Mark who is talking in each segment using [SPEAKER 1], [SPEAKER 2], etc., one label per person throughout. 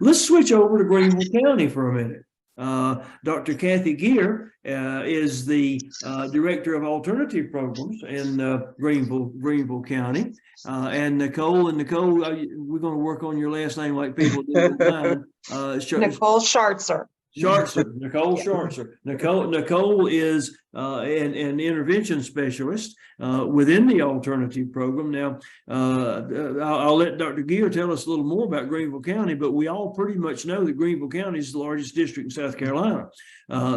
[SPEAKER 1] Let's switch over to Greenville County for a minute. Dr. Kathy Gear is the Director of Alternative Programs in Greenville County. And Nicole, we're going to work on your last name like people do with mine.
[SPEAKER 2] Nicole Schartzer.
[SPEAKER 1] Nicole Schartzer. Nicole is an intervention specialist within the alternative program. Now, I'll let Dr. Gear tell us a little more about Greenville County, but we all pretty much know that Greenville County is the largest district in South Carolina.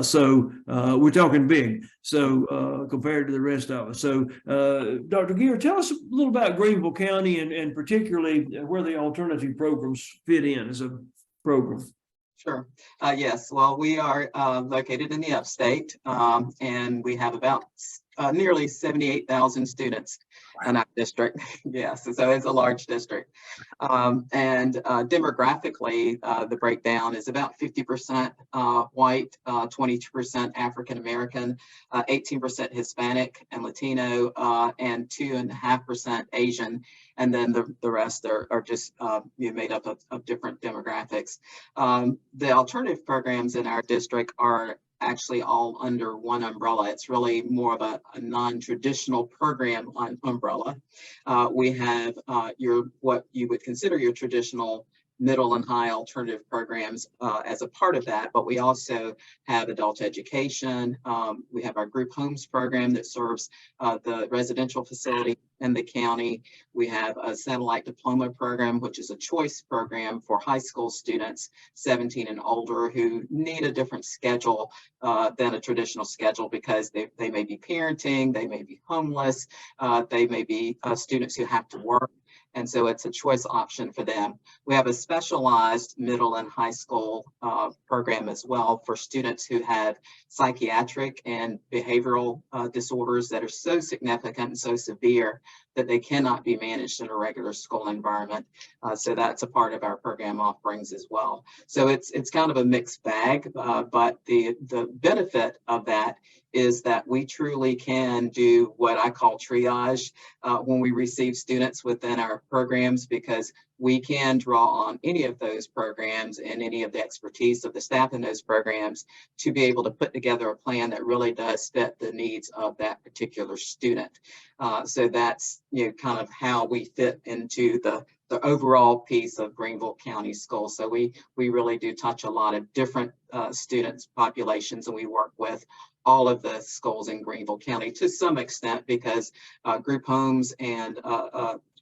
[SPEAKER 1] So we're talking big, so compared to the rest of us. So Dr. Gear, tell us a little about Greenville County and particularly where the alternative programs fit in as a program.
[SPEAKER 3] Sure. Yes. Well, we are located in the upstate, and we have about nearly 78,000 students in our district. Yes, so it's a large district. And demographically, the breakdown is about 50% white, 22% African American, 18% Hispanic and Latino, and 2.5% Asian. And then the rest are just made up of different demographics. The alternative programs in our district are actually all under one umbrella. It's really more of a non-traditional program umbrella. We have what you would consider your traditional middle and high alternative programs as a part of that, but we also have adult education. We have our group homes program that serves the residential facility in the county. We have a satellite diploma program, which is a choice program for high school students 17 and older who need a different schedule than a traditional schedule because they may be parenting, they may be homeless, they may be students who have to work. And so it's a choice option for them. We have a specialized middle and high school program as well for students who have psychiatric and behavioral disorders that are so significant and so severe that they cannot be managed in a regular school environment. So that's a part of our program offerings as well. So it's kind of a mixed bag, but the benefit of that is that we truly can do what I call triage when we receive students within our programs, because we can draw on any of those programs and any of the expertise of the staff in those programs to be able to put together a plan that really does fit the needs of that particular student. So that's kind of how we fit into the overall piece of Greenville County Schools. So we really do touch a lot of different students populations, and we work with all of the schools in Greenville County to some extent, because group homes and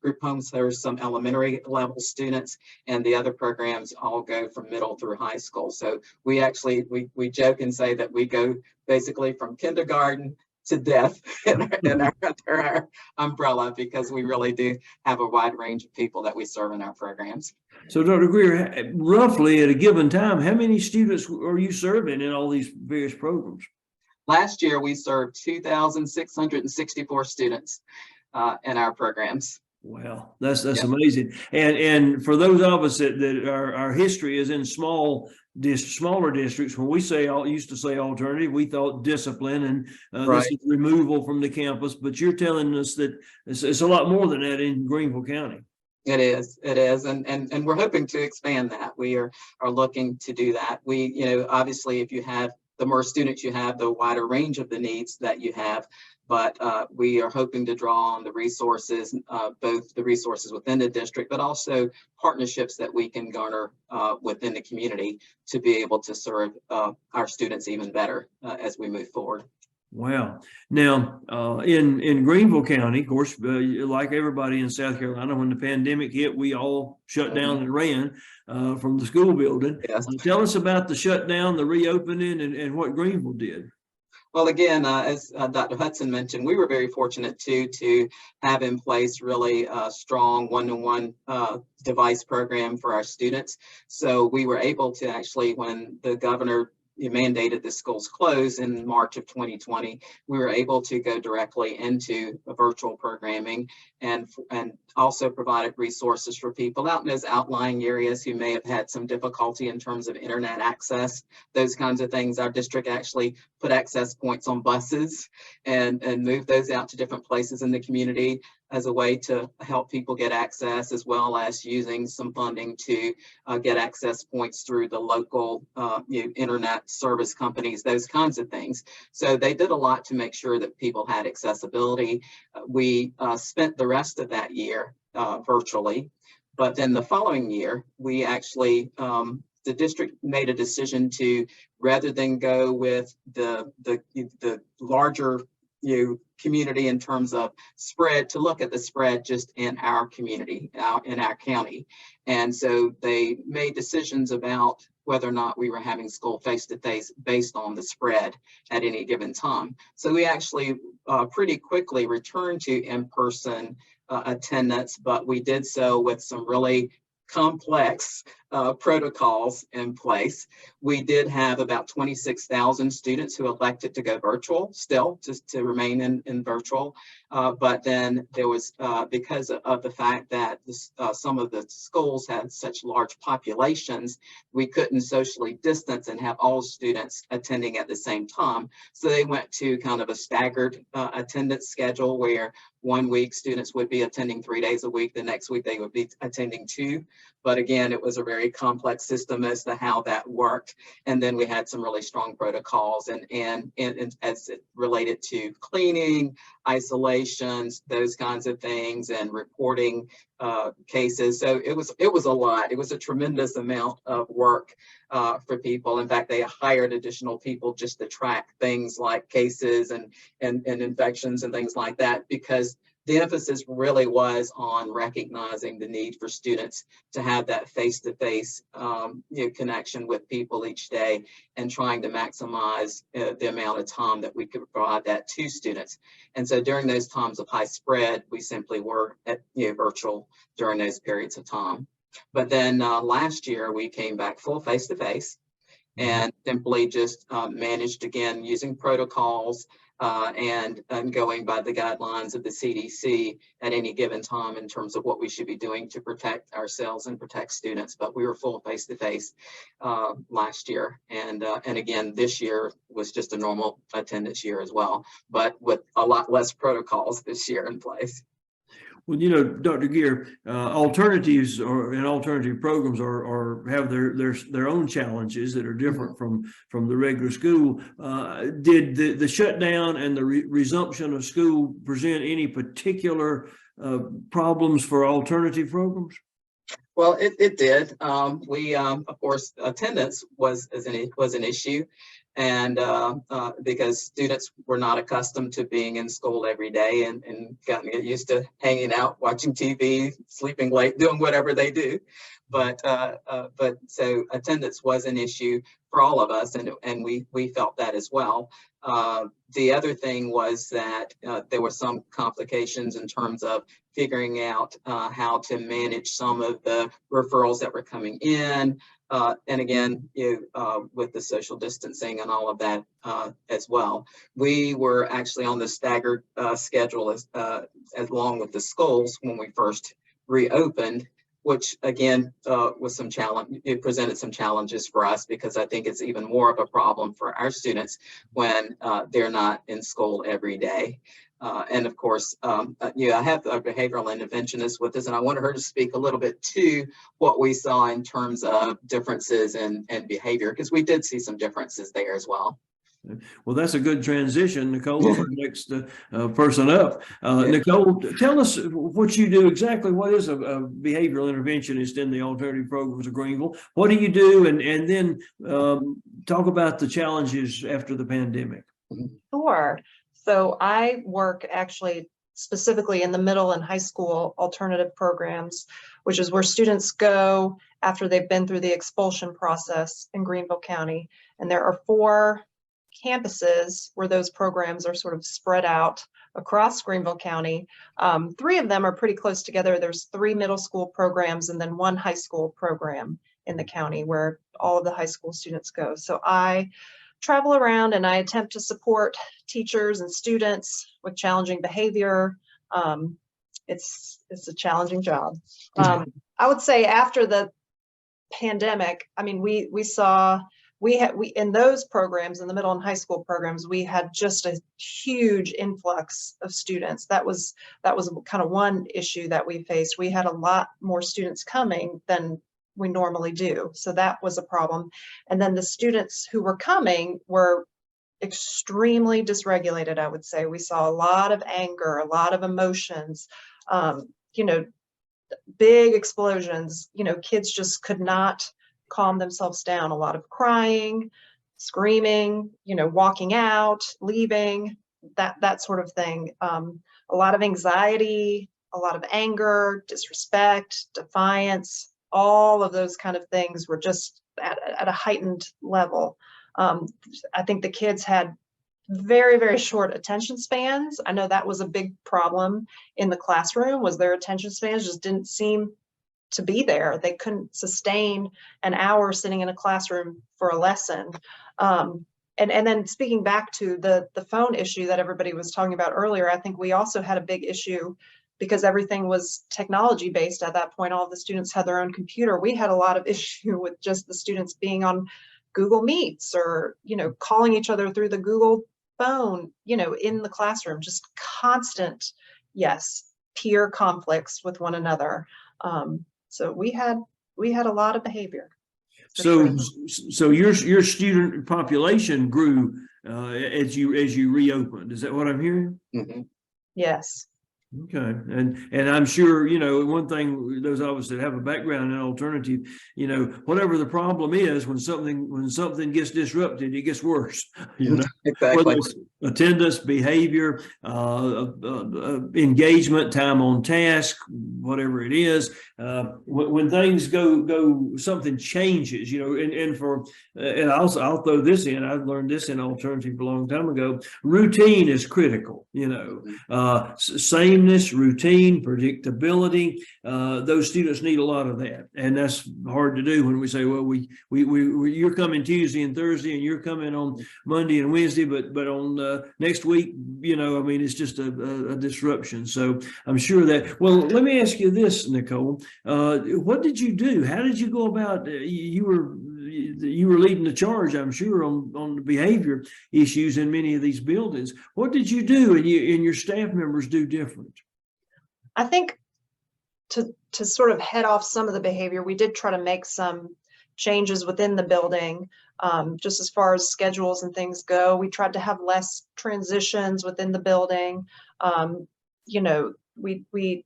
[SPEAKER 3] group homes, there's some elementary level students, and the other programs all go from middle through high school. So we actually, we joke and say that we go basically from kindergarten to death under our umbrella, because we really do have a wide range of people that we serve in our programs.
[SPEAKER 1] So Dr. Greer, roughly at a given time, how many students are you serving in all these various programs?
[SPEAKER 3] Last year, we served 2,664 students in our programs.
[SPEAKER 1] Wow, that's amazing. And for those of us that our history is in smaller districts, when we used to say alternative, we thought discipline and
[SPEAKER 3] Right.
[SPEAKER 1] This is removal from the campus. But you're telling us that it's a lot more than that in Greenville County.
[SPEAKER 3] It is, and we're hoping to expand that. We are looking to do that. We, obviously, if you have the more students you have, the wider range of the needs that you have. But we are hoping to draw on the resources, both the resources within the district, but also partnerships that we can garner within the community to be able to serve our students even better as we move forward.
[SPEAKER 1] Wow. Now, in Greenville County, of course, like everybody in South Carolina, when the pandemic hit, we all shut down and ran from the school building.
[SPEAKER 3] Yes.
[SPEAKER 1] Tell us about the shutdown, the reopening, and what Greenville did.
[SPEAKER 3] Well, again, as Dr. Hudson mentioned, we were very fortunate to have in place really a strong one-to-one device program for our students. So we were able to actually, when the governor mandated the schools close in March of 2020, we were able to go directly into virtual programming and also provided resources for people out in those outlying areas who may have had some difficulty in terms of internet access, those kinds of things. Our district actually put access points on buses and moved those out to different places in the community. as a way to help people get access, as well as using some funding to get access points through the local internet service companies, those kinds of things. So they did a lot to make sure that people had accessibility. We spent the rest of that year virtually, but then the following year, we actually, the district made a decision to, rather than go with the larger community in terms of spread, to look at the spread just in our community, in our county. And so they made decisions about whether or not we were having school face-to-face based on the spread at any given time. So we actually pretty quickly returned to in-person attendance, but we did so with some really complex protocols in place. We did have about 26,000 students who elected to go virtual still, just to remain in virtual. But then there was, because of the fact that some of the schools had such large populations, we couldn't socially distance and have all students attending at the same time. So they went to kind of a staggered attendance schedule, where 1 week students would be attending 3 days a week. The next week they would be attending 2. But again, it was a very complex system as to how that worked. And then we had some really strong protocols and as it related to cleaning, isolations, those kinds of things, and reporting cases. So it was a lot. It was a tremendous amount of work for people. In fact, they hired additional people just to track things like cases and infections and things like that, because the emphasis really was on recognizing the need for students to have that face-to-face connection with people each day, and trying to maximize the amount of time that we could provide that to students. And so during those times of high spread, we simply were at virtual during those periods of time. But then last year we came back full face-to-face and simply just managed, again, using protocols and going by the guidelines of the CDC at any given time in terms of what we should be doing to protect ourselves and protect students. But we were full face-to-face last year. And again, this year was just a normal attendance year as well, but with a lot less protocols this year in place.
[SPEAKER 1] Well, Dr. Gear, alternatives and alternative programs have their own challenges that are different from the regular school. Did the shutdown and the resumption of school present any particular problems for alternative programs?
[SPEAKER 3] Well, it did. We, of course, attendance was an issue. And because students were not accustomed to being in school every day and gotten to get used to hanging out, watching TV, sleeping late, doing whatever they do. But so attendance was an issue for all of us, and we felt that as well. The other thing was that there were some complications in terms of figuring out how to manage some of the referrals that were coming in. And again, with the social distancing and all of that as well. We were actually on the staggered schedule as along with the schools when we first reopened, which again was some challenge. It presented some challenges for us, because I think it's even more of a problem for our students when they're not in school every day. And of course, I have a behavioral interventionist with us, and I wanted her to speak a little bit to what we saw in terms of differences in behavior, because we did see some differences there as well.
[SPEAKER 1] Well, that's a good transition. Nicole is the next person up. Nicole, tell us what you do exactly. What is a behavioral interventionist in the alternative programs of Greenville? What do you do? And then talk about the challenges after the pandemic.
[SPEAKER 2] Sure. So I work actually specifically in the middle and high school alternative programs, which is where students go after they've been through the expulsion process in Greenville County. And there are 4 campuses where those programs are sort of spread out across Greenville County. 3 of them are pretty close together. There's 3 middle school programs and then 1 high school program in the county where all of the high school students go. So I travel around and I attempt to support teachers and students with challenging behavior. It's a challenging job. I would say after the pandemic, I mean, we saw we in those programs, in the middle and high school programs, we had just a huge influx of students. That was kind of one issue that we faced. We had a lot more students coming than we normally do. So that was a problem. And then the students who were coming were extremely dysregulated, I would say. We saw a lot of anger, a lot of emotions, you know, big explosions. You know, kids just could not calm themselves down. A lot of crying, screaming, you know, walking out, leaving, that sort of thing. A lot of anxiety, a lot of anger, disrespect, defiance, all of those kind of things were just at a heightened level. I think the kids had very, very short attention spans. I know that was a big problem in the classroom, was their attention spans just didn't seem to be there. They couldn't sustain an hour sitting in a classroom for a lesson. And then speaking back to the phone issue that everybody was talking about earlier, I think we also had a big issue because everything was technology based at that point. All of the students had their own computer. We had a lot of issue with just the students being on Google Meets or, you know, calling each other through the Google phone, you know, in the classroom, just constant, yes, peer conflicts with one another. So we had a lot of behavior.
[SPEAKER 1] So, so your student population grew as you reopened. Is that what I'm hearing?
[SPEAKER 3] Mm-hmm.
[SPEAKER 2] Yes.
[SPEAKER 1] Okay, and I'm sure, you know, one thing, those of us that have a background in alternative, you know, whatever the problem is, when something gets disrupted, it gets worse. You know,
[SPEAKER 3] Exactly.
[SPEAKER 1] whether it's attendance, behavior, engagement, time on task, whatever it is. When things go, something changes. You know, and I'll throw this in. I've learned this in alternative a long time ago. Routine is critical. You know, sameness, routine, predictability. Those students need a lot of that, and that's hard to do when we say, well, you're coming Tuesday and Thursday, and you're coming on Monday and Wednesday, but on next week, you know, I mean, it's just a disruption. So I'm sure that. Well, let me ask you this, Nicole. What did you do? How did you go about? You were leading the charge, I'm sure, on the behavior issues in many of these buildings. What did you do, and your staff members do different?
[SPEAKER 2] I think to sort of head off some of the behavior, we did try to make some changes within the building. Just as far as schedules and things go, we tried to have less transitions within the building. You know,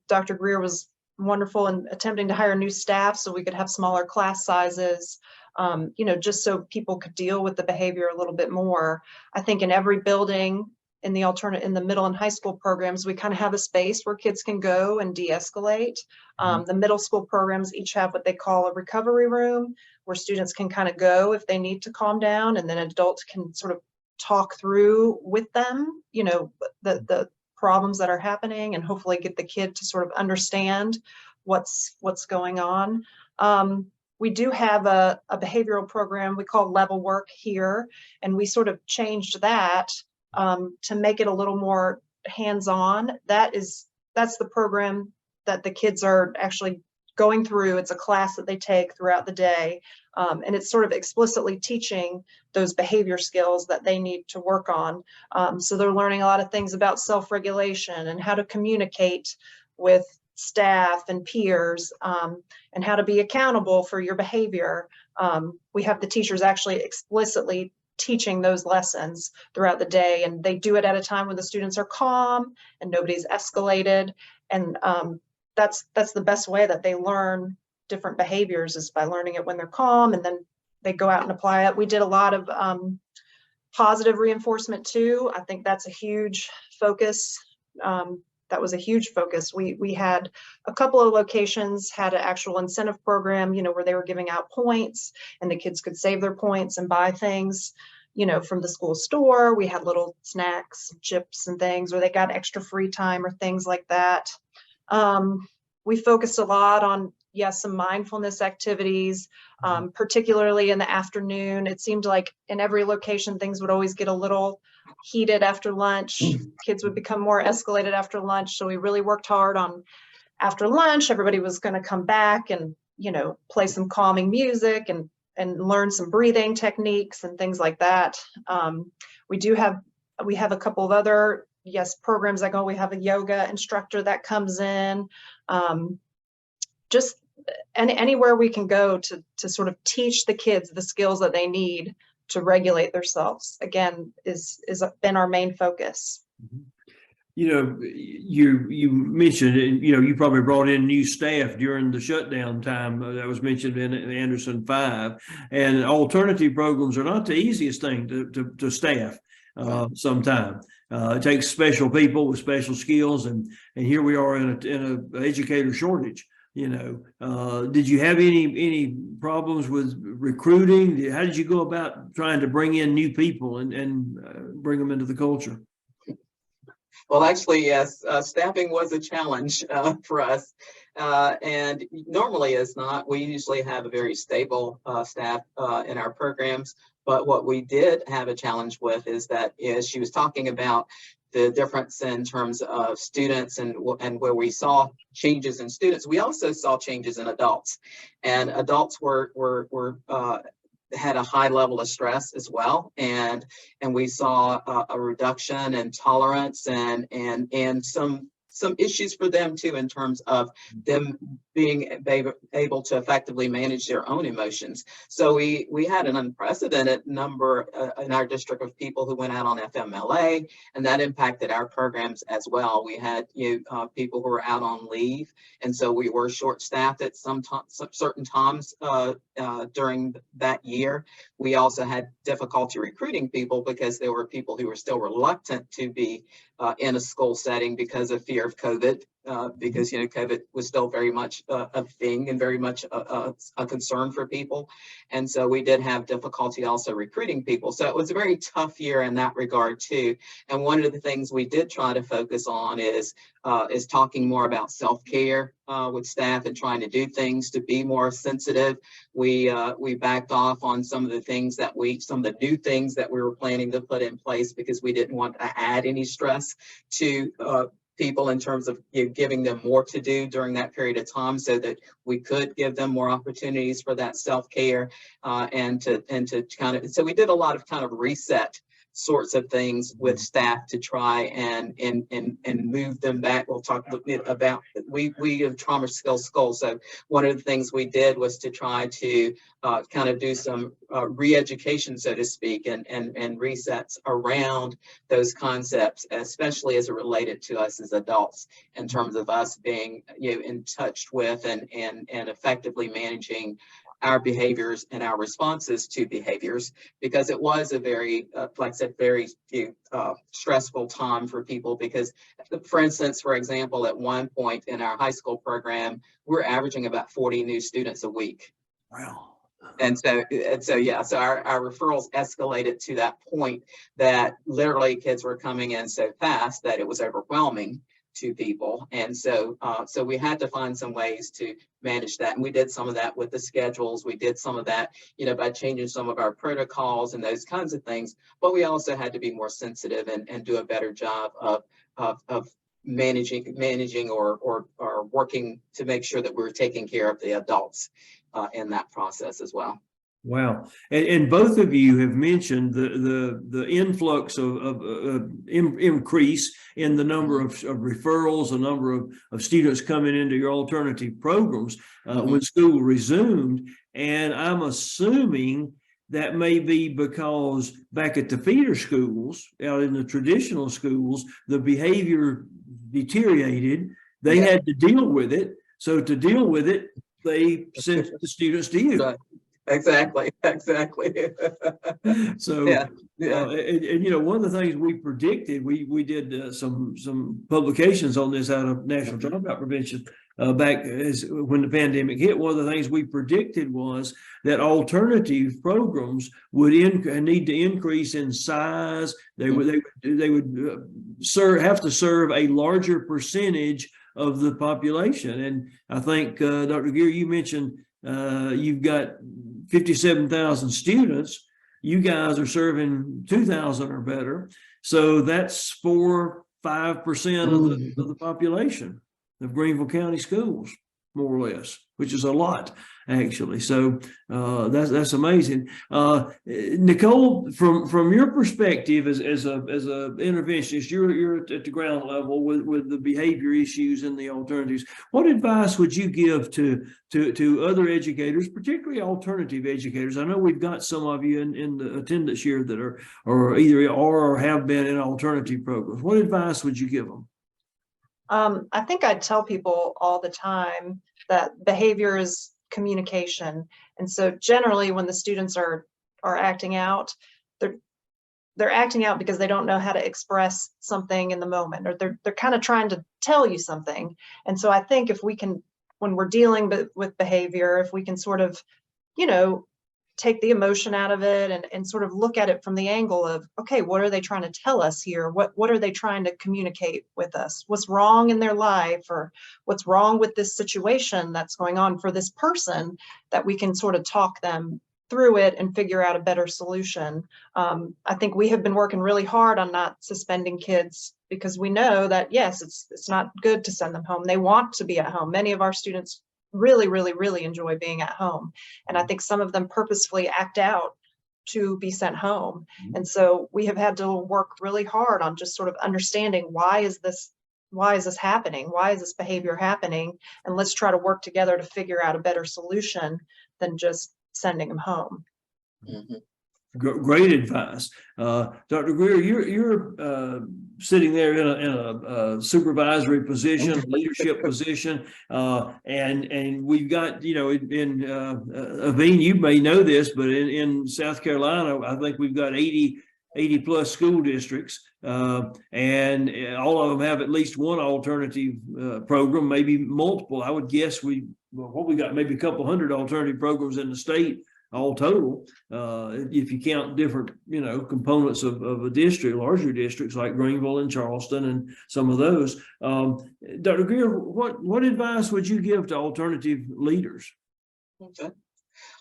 [SPEAKER 2] Dr. Greer was wonderful in attempting to hire new staff so we could have smaller class sizes. You know, just so people could deal with the behavior a little bit more. I think in every building in the middle and high school programs, we kind of have a space where kids can go and de-escalate. The middle school programs each have what they call a recovery room where students can kind of go if they need to calm down, and then adults can sort of talk through with them, you know, the problems that are happening, and hopefully get the kid to sort of understand what's going on. We do have a behavioral program we call Level Work here, and we sort of changed that to make it a little more hands-on. That's the program that the kids are actually going through. It's a class that they take throughout the day, and it's sort of explicitly teaching those behavior skills that they need to work on. So they're learning a lot of things about self-regulation and how to communicate with staff and peers, and how to be accountable for your behavior. We have the teachers actually explicitly teaching those lessons throughout the day, and they do it at a time when the students are calm and nobody's escalated. And that's the best way that they learn different behaviors, is by learning it when they're calm, and then they go out and apply it. We did a lot of positive reinforcement too. I think that's a huge focus. That was a huge focus. We had a couple of locations had an actual incentive program, you know, where they were giving out points, and the kids could save their points and buy things, you know, from the school store. We had little snacks, chips and things, or they got extra free time or things like that. We focused a lot on, yes, some mindfulness activities, particularly in the afternoon. It seemed like in every location, things would always get a little heated after lunch. Kids would become more escalated after lunch. So we really worked hard on after lunch, everybody was going to come back and, you know, play some calming music and and learn some breathing techniques and things like that. We have a couple of other, programs that go. We have a yoga instructor that comes in. Just anywhere we can go to sort of teach the kids the skills that they need to regulate themselves, again, is been our main focus.
[SPEAKER 1] You know, you mentioned, you probably brought in new staff during the shutdown time that was mentioned in Anderson 5, and alternative programs are not the easiest thing to staff sometimes. It takes special people with special skills, and here we are in a educator shortage. Did you have any problems with recruiting? How did you go about trying to bring in new people and bring them into the culture?
[SPEAKER 3] Well, actually, yes, staffing was a challenge for us, and normally it's not. We usually have a very stable staff in our programs, but what we did have a challenge with is that, as she was talking about the difference in terms of students and where we saw changes in students, we also saw changes in adults, and adults had a high level of stress as well, and we saw a reduction in tolerance and some issues for them too, in terms of them being able to effectively manage their own emotions. So we had an unprecedented number in our district of people who went out on FMLA, and that impacted our programs as well. We had people who were out on leave, and so we were short-staffed at some certain times during that year. We also had difficulty recruiting people because there were people who were still reluctant to be in a school setting because of fear of COVID, because COVID was still very much a thing and very much a concern for people, and so we did have difficulty also recruiting people. So it was a very tough year in that regard too. And one of the things we did try to focus on is talking more about self-care with staff and trying to do things to be more sensitive. We backed off on some of the new things that we were planning to put in place because we didn't want to add any stress to people in terms of giving them more to do during that period of time, so that we could give them more opportunities for that self-care and to kind of, so we did a lot of kind of reset sorts of things with staff to try and move them back. We'll talk a bit about, we have trauma skills schools. So one of the things we did was to try to kind of do some re-education, so to speak, and resets around those concepts, especially as it related to us as adults, in terms of us being in touch with and effectively managing our behaviors and our responses to behaviors, because it was a very, like I said, very stressful time for people. Because, for instance, for example, at one point in our high school program, we're averaging about 40 new students a week.
[SPEAKER 1] Wow.
[SPEAKER 3] And so our referrals escalated to that point that literally kids were coming in so fast that it was overwhelming to people. And so we had to find some ways to manage that. And we did some of that with the schedules. We did some of that, by changing some of our protocols and those kinds of things. But we also had to be more sensitive and do a better job of managing or working to make sure that we were taking care of the adults in that process as well.
[SPEAKER 1] Wow. And both of you have mentioned the influx of increase in the number of referrals, the number of students coming into your alternative programs when school resumed. And I'm assuming that may be because back at the feeder schools, out in the traditional schools, the behavior deteriorated. They had to deal with it. So to deal with it, they sent the students to you.
[SPEAKER 3] Right. Exactly.
[SPEAKER 1] So, and one of the things we predicted, we did some publications on this out of National Dropout Prevention back when the pandemic hit. One of the things we predicted was that alternative programs would need to increase in size. They would have to serve a larger percentage of the population. And I think Dr. Gear, you mentioned you've got 57,000 students. You guys are serving 2,000 or better. So that's 4-5% of the population of Greenville County schools. more or less, which is a lot actually. So that's amazing. Nicole, from your perspective as a interventionist, you're at the ground level with the behavior issues and the alternatives. What advice would you give to other educators, particularly alternative educators? I know we've got some of you in the attendance here that are either or have been in alternative programs. What advice would you give them?
[SPEAKER 2] I think I tell people all the time that behavior is communication. And so generally when the students are acting out, they're acting out because they don't know how to express something in the moment, or they're kind of trying to tell you something. And so I think if we can, when we're dealing with behavior, if we can sort of, you know, take the emotion out of it and sort of look at it from the angle of, okay, what are they trying to tell us here? What are they trying to communicate with us? What's wrong in their life, or what's wrong with this situation that's going on for this person, that we can sort of talk them through it and figure out a better solution. I think we have been working really hard on not suspending kids, because we know that, yes, it's not good to send them home. They want to be at home. Many of our students really enjoy being at home. And I think some of them purposefully act out to be sent home. And so we have had to work really hard on just sort of understanding, why is this happening? Why is this behavior happening? And let's try to work together to figure out a better solution than just sending them home.
[SPEAKER 3] Mm-hmm.
[SPEAKER 1] Great advice. Dr. Greer, you're sitting there in a supervisory position, leadership position, and we've got, you know, in Aveen, you may know this, but in South Carolina, I think we've got 80 plus school districts, and all of them have at least one alternative program, maybe multiple. I would guess we got maybe a couple hundred alternative programs in the state all total, if you count different, you know, components of a district, larger districts like Greenville and Charleston and some of those. Dr. Greer, what advice would you give to alternative leaders?
[SPEAKER 3] Okay.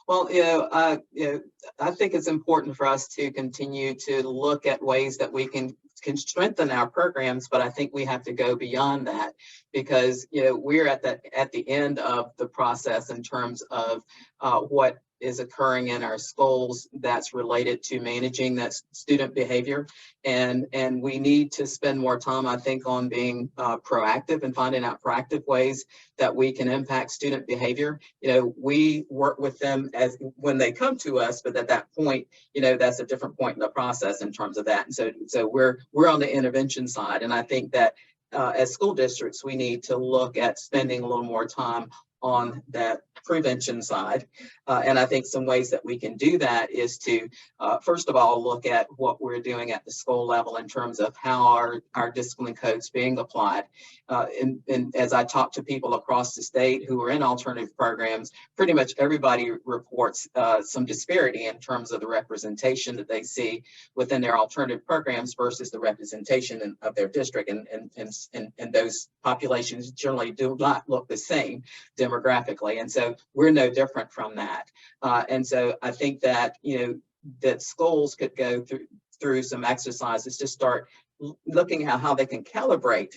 [SPEAKER 3] Well, I think it's important for us to continue to look at ways that we can strengthen our programs, but I think we have to go beyond that, because, you know, we're at the end of the process in terms of what is occurring in our schools that's related to managing that student behavior. And we need to spend more time, I think, on being proactive and finding out proactive ways that we can impact student behavior. You know, we work with them as when they come to us, but at that point, you know, that's a different point in the process in terms of that. And so we're on the intervention side. And I think that as school districts, we need to look at spending a little more time on that prevention side. And I think some ways that we can do that is to, first of all, look at what we're doing at the school level in terms of how our discipline code's being applied. And as I talk to people across the state who are in alternative programs, pretty much everybody reports some disparity in terms of the representation that they see within their alternative programs versus the representation of their district. And those populations generally do not look the same demographically. And so we're no different from that. And so I think that, you know, that schools could go through some exercises to start looking at how they can calibrate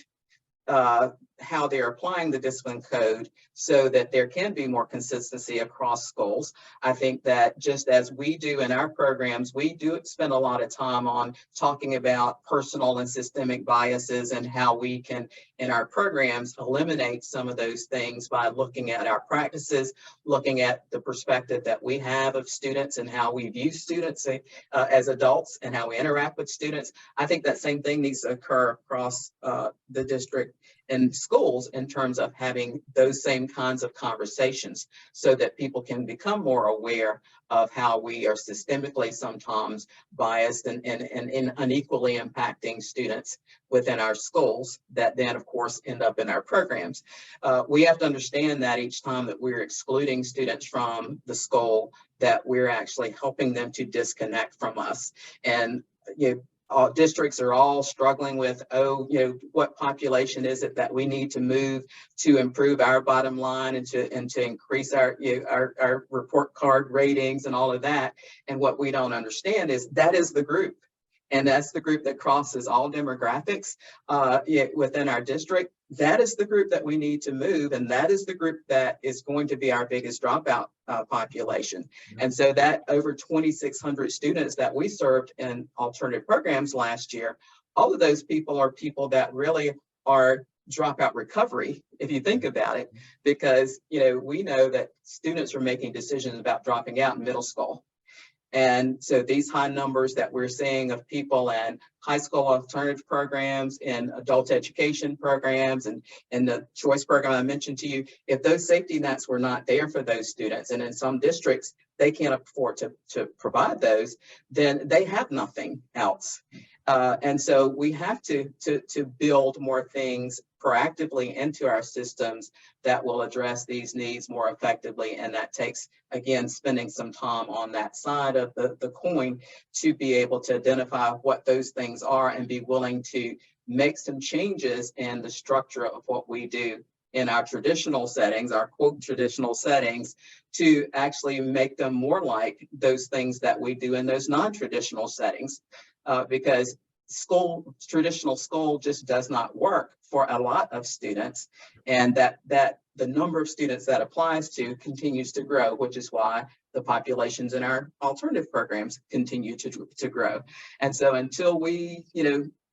[SPEAKER 3] how they're applying the discipline code so that there can be more consistency across schools. I think that just as we do in our programs, we do spend a lot of time on talking about personal and systemic biases and how we can, in our programs, eliminate some of those things by looking at our practices, looking at the perspective that we have of students and how we view students as adults and how we interact with students. I think that same thing needs to occur across the district and schools in terms of having those same kinds of conversations so that people can become more aware of how we are systemically sometimes biased and unequally impacting students within our schools that then, of course, end up in our programs. We have to understand that each time that we're excluding students from the school, that we're actually helping them to disconnect from us. And, you know, districts are all struggling with, what population is it that we need to move to improve our bottom line and to increase our report card ratings and all of that. And what we don't understand is that is the group. And that's the group that crosses all demographics within our district. that is the group that we need to move, and that is the group that is going to be our biggest dropout population. And so that over 2,600 students that we served in alternative programs last year, all of those people are people that really are dropout recovery, if you think about it, because we know that students are making decisions about dropping out in middle school. And so these high numbers that we're seeing of people in high school alternative programs, in adult education programs, and in the choice program I mentioned to you, if those safety nets were not there for those students, and in some districts they can't afford to provide those, then they have nothing else. And so we have to build more things proactively into our systems that will address these needs more effectively. And that takes, again, spending some time on that side of the coin to be able to identify what those things are and be willing to make some changes in the structure of what we do in our traditional settings, our quote traditional settings, to actually make them more like those things that we do in those non-traditional settings. Because traditional school just does not work for a lot of students, and that the number of students that applies to continues to grow, which is why the populations in our alternative programs continue to grow. And so until we,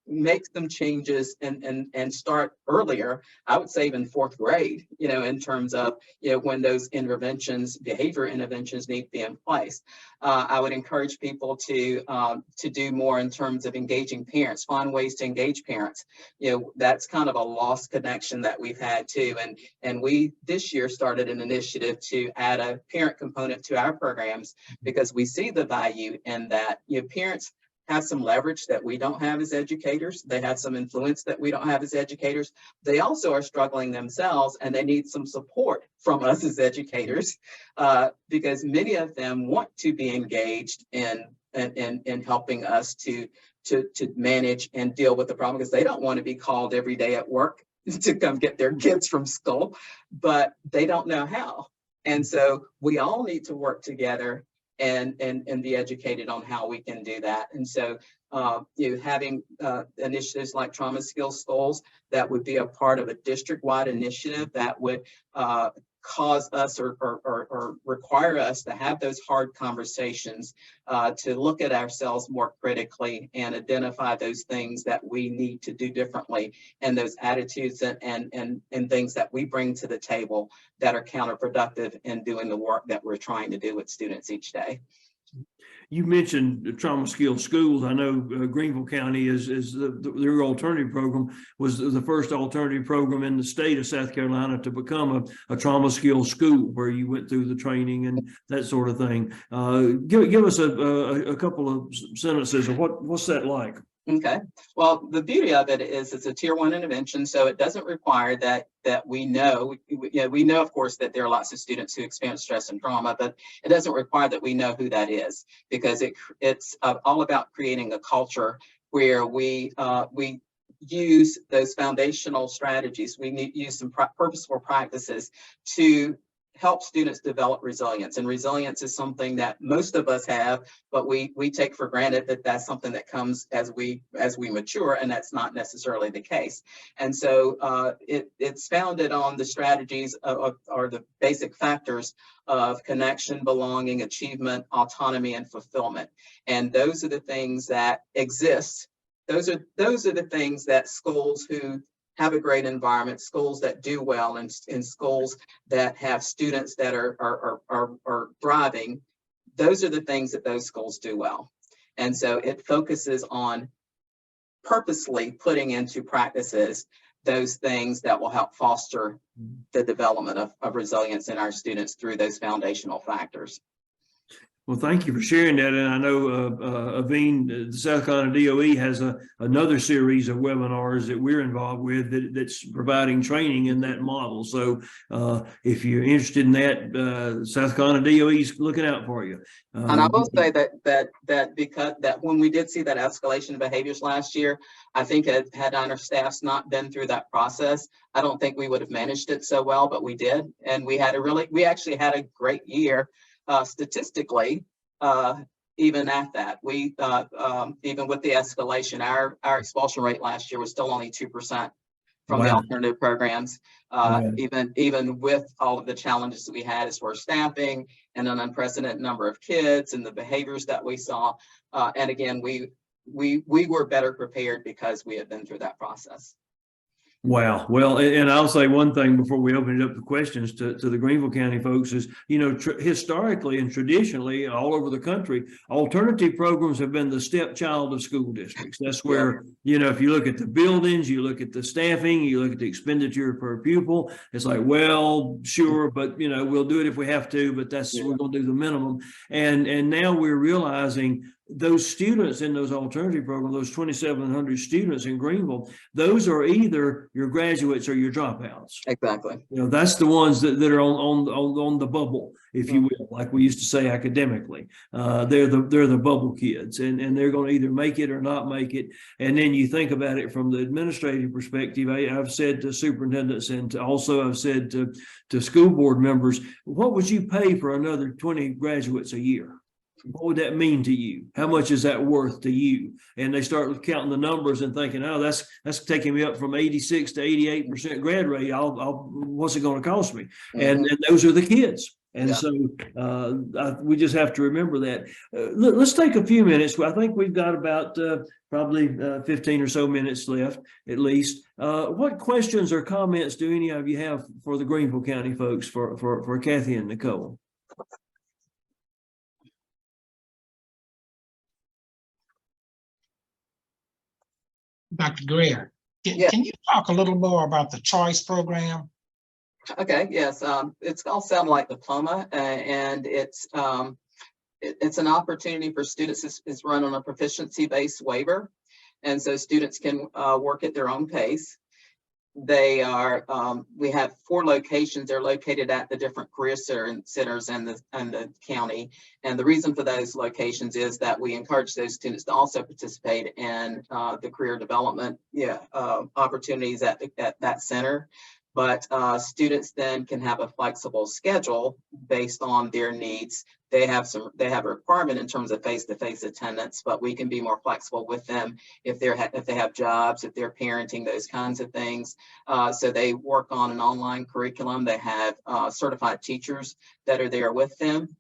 [SPEAKER 3] make some changes and start earlier, I would say even fourth grade, in terms of, when those behavior interventions need to be in place. I would encourage people to do more in terms of engaging parents, find ways to engage parents. That's kind of a lost connection that we've had too. And we this year started an initiative to add a parent component to our programs, because we see the value in that. Parents have some leverage that we don't have as educators. They have some influence that we don't have as educators. They also are struggling themselves, and they need some support from us as educators, because many of them want to be engaged in helping us to manage and deal with the problem, because they don't want to be called every day at work to come get their kids from school, but they don't know how. And so we all need to work together and be educated on how we can do that. And so, having initiatives like trauma skills schools, that would be a part of a district-wide initiative that would cause us or require us to have those hard conversations, to look at ourselves more critically and identify those things that we need to do differently, and those attitudes and things that we bring to the table that are counterproductive in doing the work that we're trying to do with students each day.
[SPEAKER 1] You mentioned trauma skills schools. I know Greenville County their alternative program was the first alternative program in the state of South Carolina to become a trauma skills school, where you went through the training and that sort of thing. Give us a couple of sentences of what's that like?
[SPEAKER 3] Okay. Well, the beauty of it is it's a tier 1 intervention, so it doesn't require that we know. We know, of course, that there are lots of students who experience stress and trauma, but it doesn't require that we know who that is, because it's all about creating a culture where we use those foundational strategies. We use some purposeful practices to help students develop resilience. And resilience is something that most of us have, but we take for granted that that's something that comes as we mature, and that's not necessarily the case. And so it's founded on the strategies or the basic factors of connection, belonging, achievement, autonomy, and fulfillment. And those are the things that exist. Those are the things that schools who have a great environment, schools that do well, and schools that have students that are thriving, those are the things that those schools do well. And so it focuses on purposely putting into practices those things that will help foster the development of resilience in our students through those foundational factors.
[SPEAKER 1] Well, thank you for sharing that. And I know Aveen, the South Carolina DOE has another series of webinars that we're involved with that's providing training in that model. So if you're interested in that, South Carolina DOE is looking out for you.
[SPEAKER 3] And I will say that when we did see that escalation of behaviors last year, I think had our staffs not been through that process, I don't think we would have managed it so well, but we did. And we actually had a great year. Statistically, even at that, even with the escalation, our expulsion rate last year was still only 2%. from the
[SPEAKER 1] Wow.
[SPEAKER 3] alternative programs.
[SPEAKER 1] Wow.
[SPEAKER 3] Even with all of the challenges that we had as far as staffing and an unprecedented number of kids and the behaviors that we saw. And again, we were better prepared because we had been through that process.
[SPEAKER 1] Wow. Well, and I'll say one thing before we open it up to questions to the Greenville County folks is, you know, historically and traditionally all over the country, alternative programs have been the stepchild of school districts. That's where, you know, if you look at the buildings, you look at the staffing, you look at the expenditure per pupil, it's like, well, sure, but, you know, we'll do it if we have to, but we're going to do the minimum. And now we're realizing those students in those alternative programs, those 2,700 students in Greenville, those are either your graduates or your dropouts.
[SPEAKER 3] Exactly.
[SPEAKER 1] You know, that's the ones that are on the bubble, if you will, like we used to say academically. They're the bubble kids, and they're going to either make it or not make it. And then you think about it from the administrative perspective. I've said to superintendents, and also I've said to school board members, what would you pay for another 20 graduates a year? What would that mean to you? How much is that worth to you? And they start counting the numbers and thinking, oh, that's taking me up from 86 to 88% grad rate. What's it going to cost me? And those are the kids. And so we just have to remember that. Let's take a few minutes. I think we've got about probably 15 or so minutes left, at least. What questions or comments do any of you have for the Greenville County folks, for Kathy and Nicole?
[SPEAKER 4] Dr. Greer, can you talk a little more about the choice program?
[SPEAKER 3] Okay, yes, it's called Satellite Diploma, and it's an opportunity for students. It's run on a proficiency-based waiver, and so students can work at their own pace. They are, we have 4 locations. They're located at the different career centers in the county. And the reason for those locations is that we encourage those students to also participate in the career development opportunities at that center. But students then can have a flexible schedule based on their needs. They have a requirement in terms of face-to-face attendance, but we can be more flexible with them if they have jobs, if they're parenting, those kinds of things. So they work on an online curriculum. They have certified teachers that are there with them.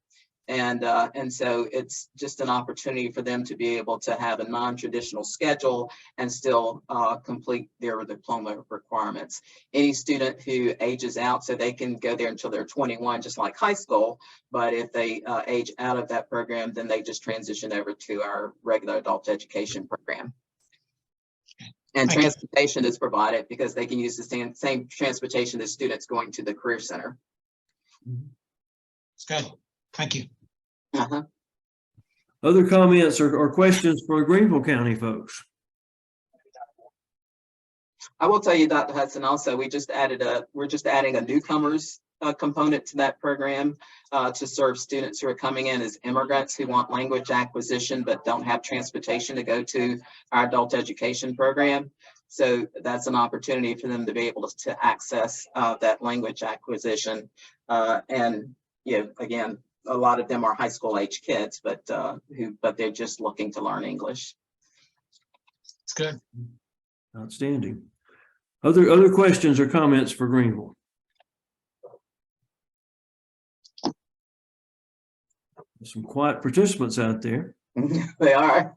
[SPEAKER 3] And so it's just an opportunity for them to be able to have a non-traditional schedule and still complete their diploma requirements. Any student who ages out, so they can go there until they're 21, just like high school, but if they age out of that program, then they just transition over to our regular adult education program. And transportation is provided because they can use the same transportation as students going to the career center.
[SPEAKER 4] It's good. Thank you.
[SPEAKER 1] Other comments or questions for Greenville County folks?
[SPEAKER 3] I will tell you, Dr. Hudson, also, we're just adding a newcomers component to that program to serve students who are coming in as immigrants who want language acquisition but don't have transportation to go to our adult education program. So that's an opportunity for them to be able to access that language acquisition. And again, a lot of them are high school age kids, but they're just looking to learn English.
[SPEAKER 4] It's good.
[SPEAKER 1] Outstanding. Other questions or comments for Greenville? Some quiet participants out there.
[SPEAKER 3] They are.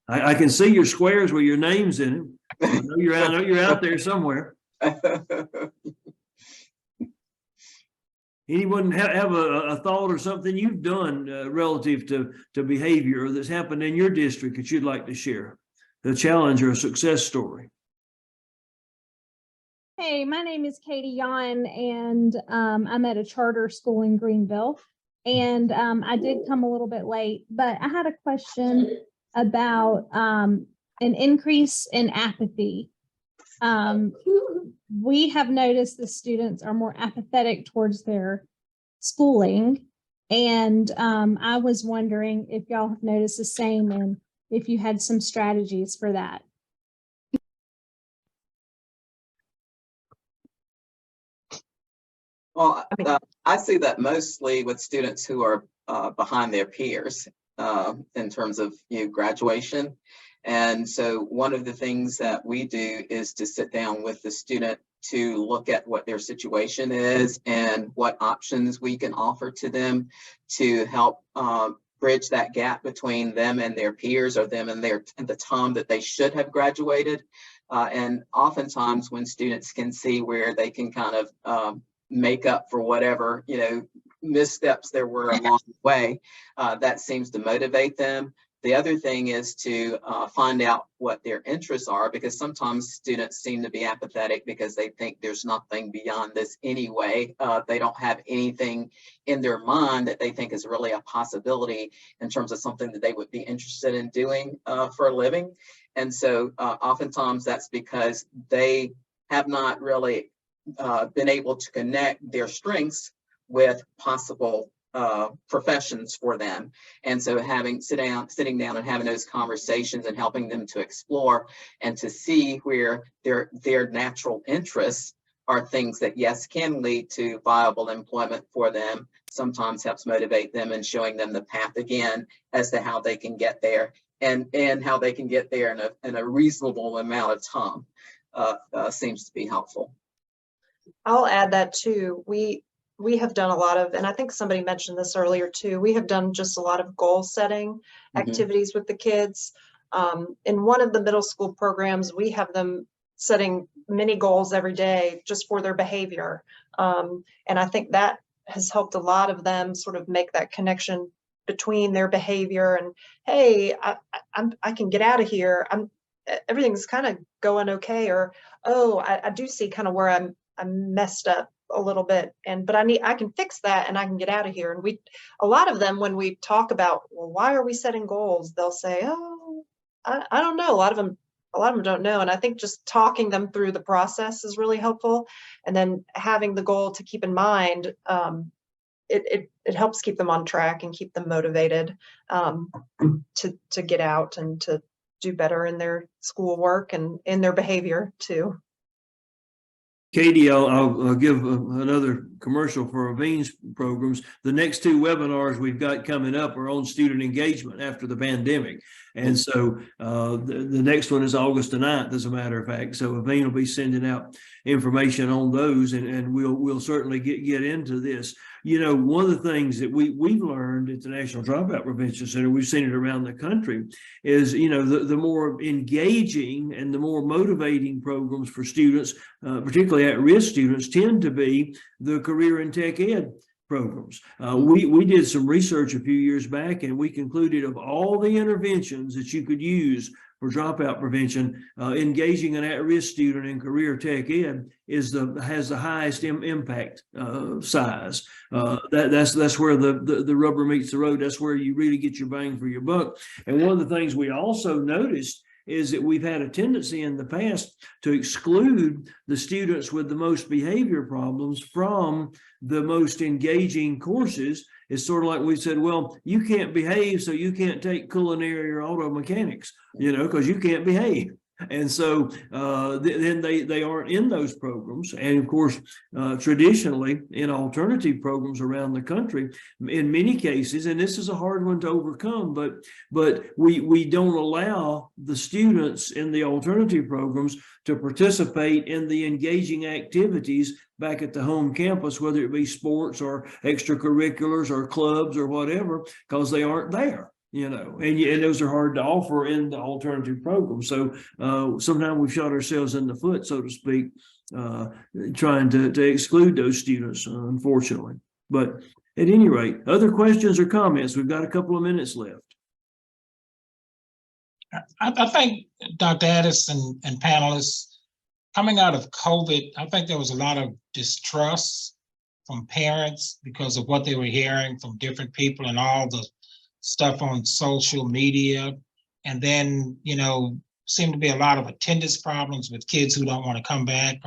[SPEAKER 1] I can see your squares with your names in them. So I know you're out there somewhere. Anyone have a thought or something you've done relative to behavior that's happened in your district that you'd like to share? A challenge or a success story?
[SPEAKER 5] Hey, my name is Katie Yon, and I'm at a charter school in Greenville. And I did come a little bit late, but I had a question about an increase in apathy. We have noticed the students are more apathetic towards their schooling. And I was wondering if y'all have noticed the same and if you had some strategies for that.
[SPEAKER 3] Well, I see that mostly with students who are behind their peers. in terms of graduation. And so one of the things that we do is to sit down with the student to look at what their situation is and what options we can offer to them to help bridge that gap between them and their peers, or them and the time that they should have graduated. And oftentimes when students can see where they can kind of make up for whatever, missteps there were along the way, that seems to motivate them. The other thing is to find out what their interests are, because sometimes students seem to be apathetic because they think there's nothing beyond this anyway. They don't have anything in their mind that they think is really a possibility in terms of something that they would be interested in doing for a living. And so oftentimes that's because they have not really been able to connect their strengths with possible professions for them. And so sitting down and having those conversations and helping them to explore and to see where their natural interests are things that, yes, can lead to viable employment for them, sometimes helps motivate them and showing them the path again as to how they can get there, and how they can get there in a reasonable amount of time seems to be helpful.
[SPEAKER 2] I'll add that too. We have done a lot of, and I think somebody mentioned this earlier too, we have done just a lot of goal setting activities with the kids. In one of the middle school programs, we have them setting mini goals every day just for their behavior. And I think that has helped a lot of them sort of make that connection between their behavior and, hey, I can get out of here. Everything's kind of going okay. Or, oh, I do see kind of where I'm messed up a little bit, but I can fix that and I can get out of here. And a lot of them, when we talk about, well, why are we setting goals? They'll say, oh, I don't know. A lot of them don't know. And I think just talking them through the process is really helpful. And then having the goal to keep in mind, it helps keep them on track and keep them motivated to get out and to do better in their schoolwork and in their behavior too.
[SPEAKER 1] Katie, I'll give another commercial for Aveen's programs. The next two webinars we've got coming up are on student engagement after the pandemic. And so the next one is August the 9th, as a matter of fact. So Aveen will be sending out information on those, and we'll certainly get into this. One of the things that we've learned at the National Dropout Prevention Center, we've seen it around the country, is the more engaging and the more motivating programs for students, particularly at-risk students, tend to be the career and tech ed programs. We did some research a few years back, and we concluded of all the interventions that you could use for dropout prevention, engaging an at-risk student in career tech ed has the highest impact size. That's where the rubber meets the road. That's where you really get your bang for your buck. And one of the things we also noticed is that we've had a tendency in the past to exclude the students with the most behavior problems from the most engaging courses. It's sort of like we said, well, you can't behave, so you can't take culinary or auto mechanics, because you can't behave. And so then they aren't in those programs. And of course, traditionally in alternative programs around the country, in many cases, and this is a hard one to overcome, but we don't allow the students in the alternative programs to participate in the engaging activities back at the home campus, whether it be sports or extracurriculars or clubs or whatever, because they aren't there. And those are hard to offer in the alternative program. So sometimes we've shot ourselves in the foot, so to speak, trying to exclude those students, unfortunately. But at any rate, other questions or comments? We've got a couple of minutes left.
[SPEAKER 4] I think, Dr. Addis and panelists, coming out of COVID, I think there was a lot of distrust from parents because of what they were hearing from different people and all the stuff on social media. And then, seem to be a lot of attendance problems with kids who don't want to come back,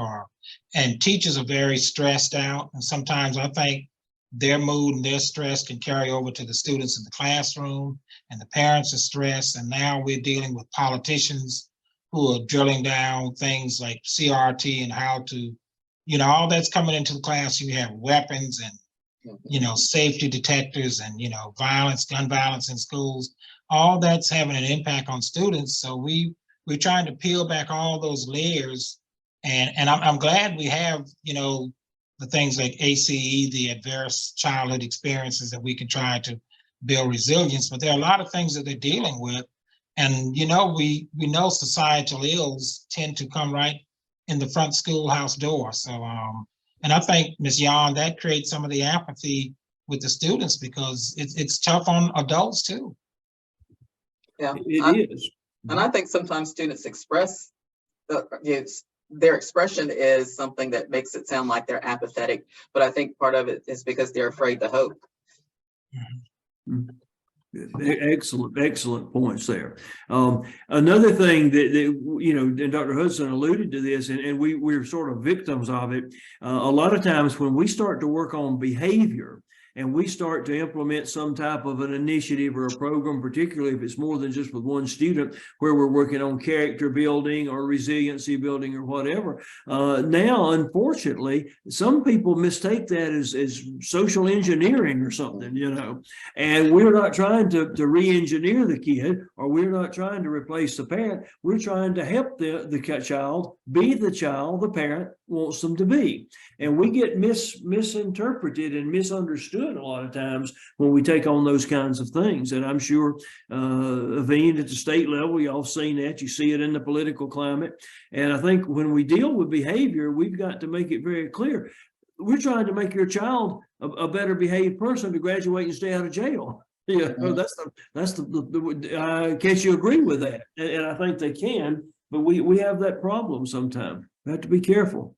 [SPEAKER 4] and teachers are very stressed out. And sometimes I think their mood and their stress can carry over to the students in the classroom, and the parents are stressed. And now we're dealing with politicians who are drilling down things like CRT and how to, all that's coming into the class. You have weapons and you know, safety detectors and, you know, violence, gun violence in schools, all that's having an impact on students. So we're trying to peel back all those layers. And I'm glad we have, you know, the things like ACE, the adverse childhood experiences that we can try to build resilience, but there are a lot of things that they're dealing with. And, you know, we know societal ills tend to come right in the front schoolhouse door. So, and I think, Ms. Yon, that creates some of the apathy with the students because it's tough on adults too.
[SPEAKER 3] Yeah,
[SPEAKER 1] It is.
[SPEAKER 3] and I think sometimes students express their expression is something that makes it sound like they're apathetic, but I think part of it is because they're afraid to hope.
[SPEAKER 1] Excellent points there. Another thing that you know, and Dr. Hudson alluded to this, and we're sort of victims of it. A lot of times when we start to work on behavior, and we start to implement some type of an initiative or a program, particularly if it's more than just with one student, where we're working on character building or resiliency building or whatever. Now, unfortunately, some people mistake that as social engineering or something, you know, and we're not trying to re-engineer the kid, or we're not trying to replace the parent. We're trying to help the child be the child the parent wants them to be. And we get misinterpreted and misunderstood a lot of times when we take on those kinds of things. And I'm sure, Aveen, at the state level, y'all seen that. You see it in the political climate. And I think when we deal with behavior, we've got to make it very clear. We're trying to make your child a better behaved person to graduate and stay out of jail. Yeah, that's the I guess you agree with that. And I think they can, but we have that problem sometimes. We have to be careful.